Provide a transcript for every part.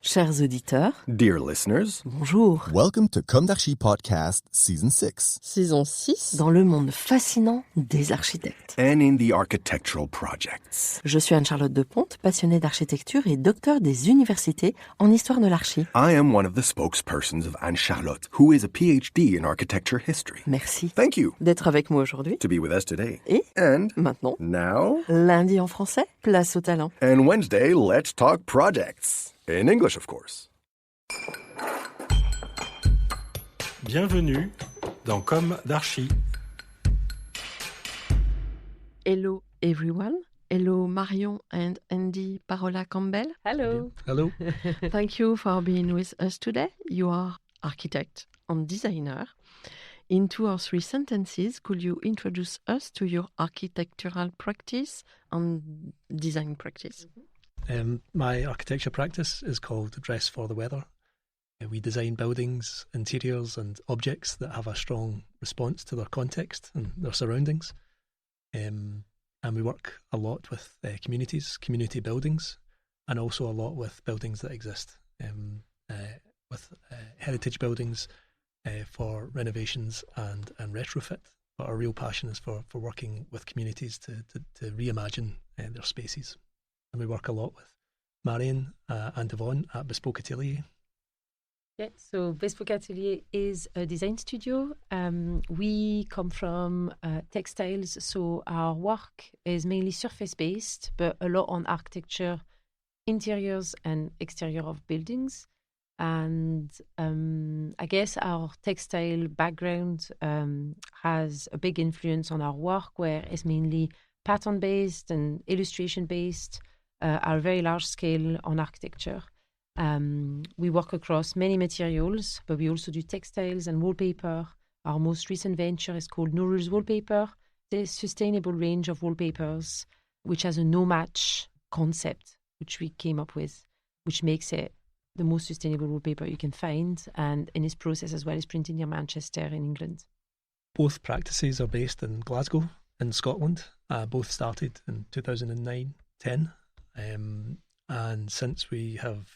Chers auditeurs, Dear listeners, bonjour. Welcome to Comme d'Archi Podcast Season 6. Saison 6, dans le monde fascinant des architectes. and in the architectural projects. Je suis Anne-Charlotte Deponte, passionnée d'architecture et docteur des universités en histoire de l'archi. I am one of the spokespersons of Anne-Charlotte, who is a PhD in architecture history. Merci Thank you d'être avec moi aujourd'hui. to be with us today. Et And maintenant, now, lundi en français, place au talent. and Wednesday, let's talk projects. In English, of course. Bienvenue dans Comme d'Archi. Hello everyone. Hello Marion and Andy Parola Campbell. Hello. Hello. Thank you for being with us today. You are architect and designer. In 2 or 3 sentences, could you introduce us to your architectural practice and design practice? My architecture practice is called Dress for the Weather. We design buildings, interiors and objects that have a strong response to their context and their surroundings. And we work a lot with communities, community buildings, and also a lot with buildings that exist, with heritage buildings for renovations and retrofit. But our real passion is for working with communities to reimagine their spaces. And we work a lot with Marion and Yvonne at Bespoke Atelier. Yeah, so Bespoke Atelier is a design studio. We come from textiles, so our work is mainly surface-based, but a lot on architecture, interiors and exterior of buildings. And I guess our textile background has a big influence on our work, where it's mainly pattern-based and illustration-based, are very large scale on architecture. We work across many materials, but we also do textiles and wallpaper. Our most recent venture is called No Rules Wallpaper, the sustainable range of wallpapers, which has a no-match concept, which we came up with, which makes it the most sustainable wallpaper you can find, and in its process as well is printed near Manchester in England. Both practices are based in Glasgow in Scotland. Both started in 2009-10. And since we have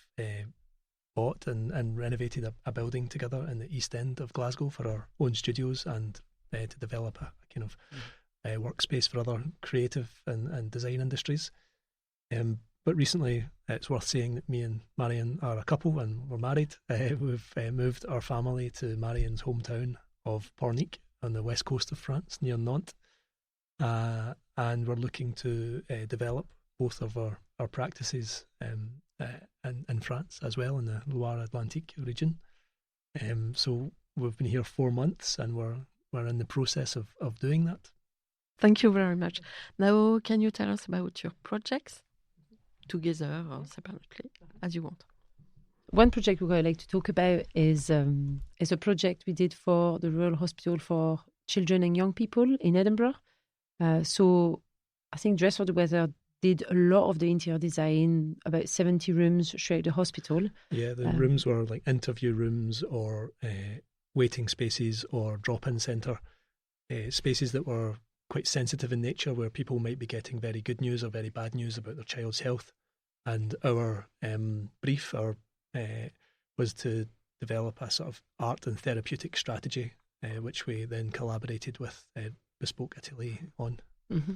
bought and renovated a building together in the East End of Glasgow for our own studios and to develop a kind of workspace for other creative and design industries. But recently, it's worth saying that me and Marion are a couple and we're married. We've moved our family to Marion's hometown of Pornic on the west coast of France, near Nantes. And we're looking to develop both of our practices in France as well, in the Loire-Atlantique region. So we've been here 4 months and we're in the process of doing that. Thank you very much. Now, can you tell us about your projects, together or separately, as you want? One project we would like to talk about is a project we did for the Royal Hospital for Children and Young People in Edinburgh. So I think Dress for the Weather did a lot of the interior design, about 70 rooms throughout the hospital. Yeah, the rooms were like interview rooms or waiting spaces or drop-in centre, spaces that were quite sensitive in nature, where people might be getting very good news or very bad news about their child's health. And our brief was to develop a sort of art and therapeutic strategy, which we then collaborated with Bespoke Atelier on. Mm-hmm.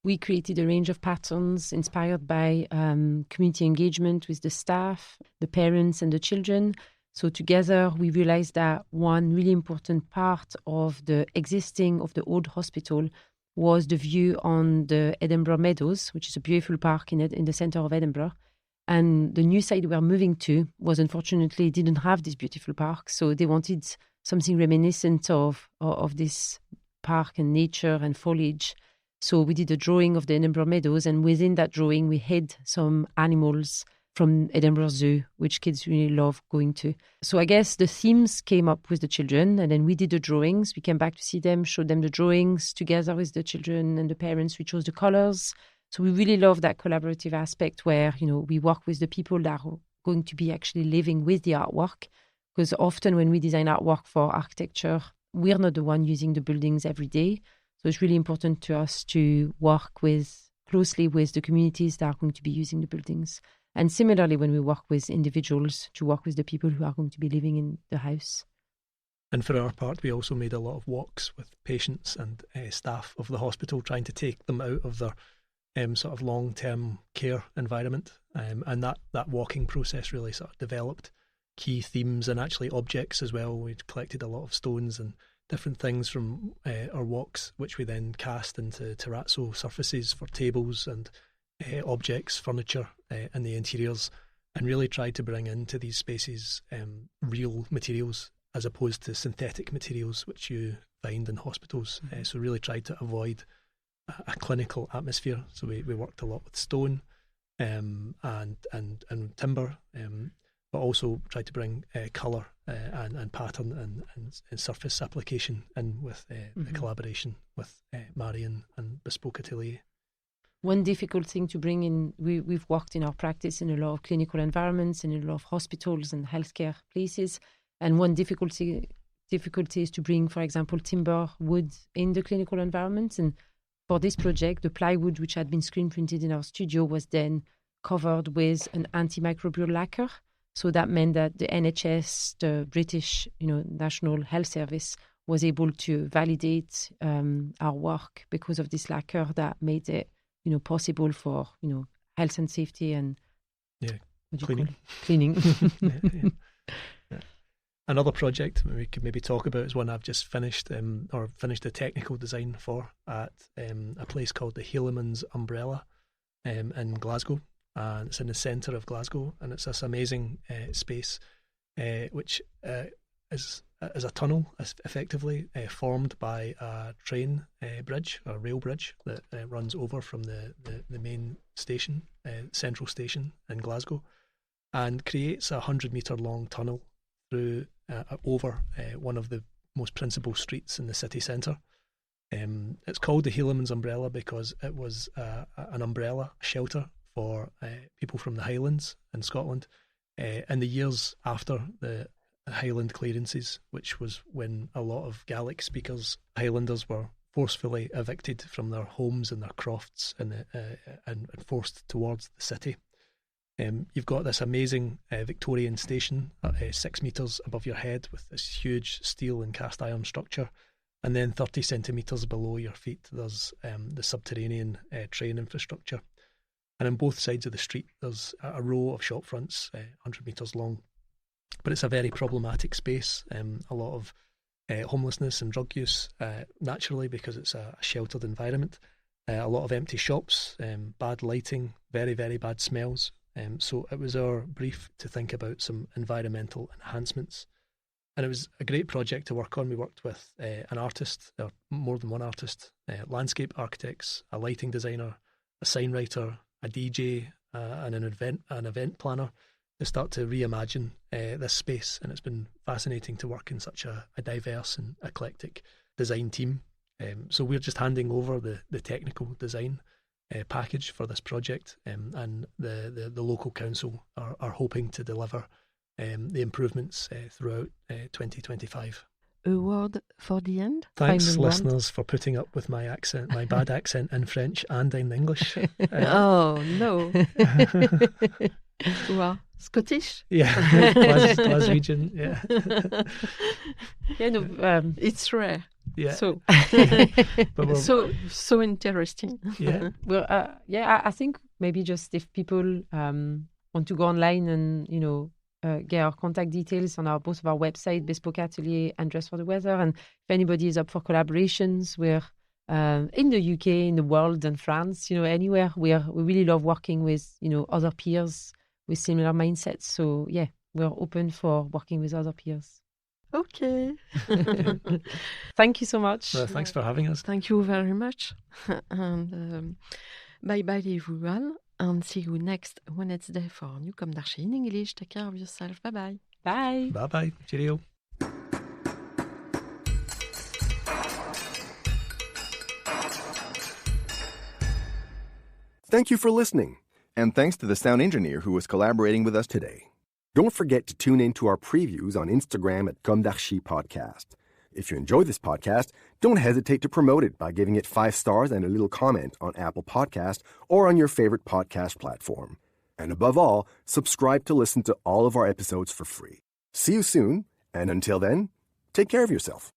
We created a range of patterns inspired by community engagement with the staff, the parents and the children. So together we realized that one really important part of the existing of the old hospital was the view on the Edinburgh Meadows, which is a beautiful park in the centre of Edinburgh. And the new site we were moving to was unfortunately didn't have this beautiful park. So they wanted something reminiscent of this park and nature and foliage. So we did a drawing of the Edinburgh Meadows, and within that drawing we hid some animals from Edinburgh Zoo, which kids really love going to. So I guess the themes came up with the children, and then we did the drawings. We came back to see them, showed them the drawings together with the children and the parents. We chose the colours. So we really love that collaborative aspect where, we work with the people that are going to be actually living with the artwork. Because often when we design artwork for architecture, we're not the one using the buildings every day. So it's really important to us to work closely with the communities that are going to be using the buildings. And similarly, when we work with individuals, to work with the people who are going to be living in the house. And for our part, we also made a lot of walks with patients and staff of the hospital, trying to take them out of their sort of long-term care environment. And that walking process really sort of developed key themes and actually objects as well. We collected a lot of stones and different things from our walks, which we then cast into terrazzo surfaces for tables and objects, furniture, and the interiors, and really tried to bring into these spaces real materials as opposed to synthetic materials which you find in hospitals. So really tried to avoid a clinical atmosphere. So we worked a lot with stone and timber, but also tried to bring colour and pattern and surface application in with the collaboration with Marion and Bespoke Atelier. One difficult thing to bring in, we've worked in our practice in a lot of clinical environments, in a lot of hospitals and healthcare places. And one difficulty is to bring, for example, timber, wood in the clinical environment. And for this project, the plywood, which had been screen printed in our studio, was then covered with an antimicrobial lacquer. So that meant that the NHS, the British, National Health Service, was able to validate our work because of this lacquer that made it, possible for, health and safety and cleaning. Yeah. Another project we could maybe talk about is one I've just finished, finished the technical design for at a place called the Helaman's Umbrella in Glasgow. And it's in the centre of Glasgow, and it's this amazing space which is a tunnel, effectively formed by a train bridge, a rail bridge that runs over from the main station, central station in Glasgow, and creates a 100-metre long tunnel through over one of the most principal streets in the city centre. It's called the Helaman's Umbrella because it was an umbrella, a shelter for people from the Highlands in Scotland in the years after the Highland clearances, which was when a lot of Gaelic speakers, Highlanders, were forcefully evicted from their homes and their crofts and forced towards the city. You've got this amazing Victorian station 6 metres above your head with this huge steel and cast iron structure, and then 30 centimetres below your feet there's the subterranean train infrastructure. And on both sides of the street there's a row of shop fronts 100 metres long. But it's a very problematic space, a lot of homelessness and drug use naturally because it's a sheltered environment, a lot of empty shops, bad lighting, very, very bad smells. So it was our brief to think about some environmental enhancements. And it was a great project to work on. We worked with an artist, or more than one artist, landscape architects, a lighting designer, a sign writer, a DJ, and an event planner to start to reimagine this space. And it's been fascinating to work in such a diverse and eclectic design team. So we're just handing over the technical design package for this project, and the local council are hoping to deliver the improvements throughout 2025. A word for the end? Thanks, listeners, for putting up with my accent, my bad accent in French and in English. Oh, no. You are Scottish? Yeah, Glaswegian, yeah. Yeah, no, it's rare. Yeah. So, But so interesting. Yeah. Well, I think maybe just if people want to go online and get our contact details on both of our website, Bespoke Atelier and Dress for the Weather, and if anybody is up for collaborations, we're in the UK, in the world, and France, anywhere. We really love working with other peers with similar mindsets. So yeah, we're open for working with other peers. Okay. Thank you so much. Thanks for having us. Thank you very much. And bye-bye everyone. And see you next Wednesday for New Come d'Archi in English. Take care of yourself. Bye-bye. Bye. Bye-bye. Cheerio. Thank you for listening. And thanks to the sound engineer who was collaborating with us today. Don't forget to tune in to our previews on Instagram at Comme d'Archi Podcast. If you enjoy this podcast, don't hesitate to promote it by giving it 5 stars and a little comment on Apple Podcast or on your favorite podcast platform. And above all, subscribe to listen to all of our episodes for free. See you soon, and until then, take care of yourself.